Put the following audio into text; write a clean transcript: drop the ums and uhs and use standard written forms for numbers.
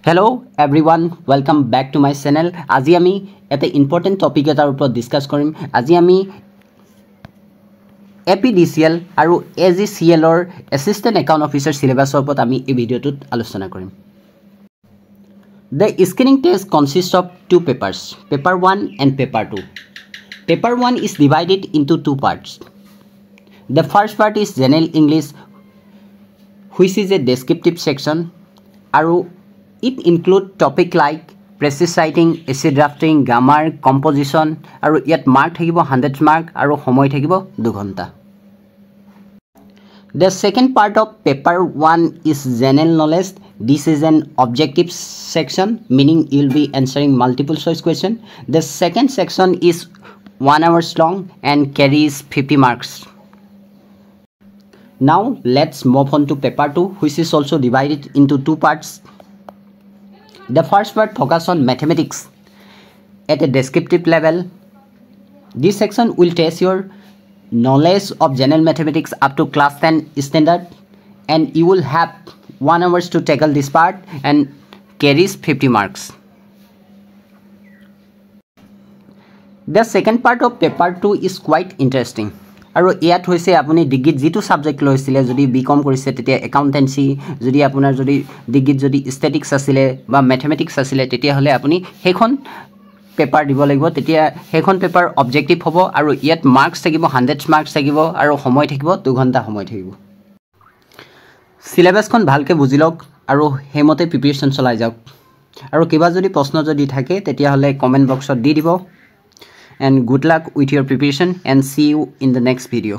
Hello everyone, welcome back to my channel. আজি আমি এটা ইম্পৰ্টেন্ট টপিক এটাৰ ওপৰত ডিসকাস কৰিম। আজি আমি APDCL আৰু AGCL ৰ এসিস্টেন্ট একাউন্ট অফিচাৰ সিলেবাসৰ ওপৰত আমি এই ভিডিওটোত আলোচনা কৰিম। The screening test consists of two papers, paper 1 and paper 2. Paper 1 is divided into two parts. The first part is general English, which is a descriptive section, and it includes topic like precise writing, essay drafting, grammar, composition, and yet mark thakibo 100 mark and homoy thakibo 2 ghonta. The second part of paper 1 is general knowledge. This is an objective section, meaning you will be answering multiple choice question. The second section is 1 hour long and carries 50 marks. Now let's move on to paper 2, which is also divided into two parts. The first part focuses on mathematics at a descriptive level. This section will test your knowledge of general mathematics up to class 10 standard, and you will have 1 hour to tackle this part and carries 50 marks. The second part of paper 2 is quite interesting. আৰু ইয়াত হৈছে আপুনি ডিগ্ৰীত যেটো subject লৈছিলে যদি BCom কৰিছে তেতিয়া একাউন্টেন্সি যদি আপোনাৰ যদি ডিগ্ৰীত যদি ষ্টেটিক্স আছিল বা ম্যাথমেটিক্স আছিল তেতিয়া হলে আপুনি হেখন পেপাৰ দিব লাগিব তেতিয়া হেখন পেপাৰ অবজেক্টিভ হ'ব আৰু ইয়াত মাৰ্কস থাকিব 100 মাৰ্কস থাকিব আৰু সময় থাকিব 2 ঘন্টা সময় থাকিব সিলেবাসখন ভালকে বুজি লওক আৰু হেমতে প্ৰিপাৰেচন চলাই যাওক আৰু কিবা যদি প্ৰশ্ন যদি থাকে তেতিয়া হলে কমেন্ট বক্সত দি দিব. And good luck with your preparation and see you in the next video.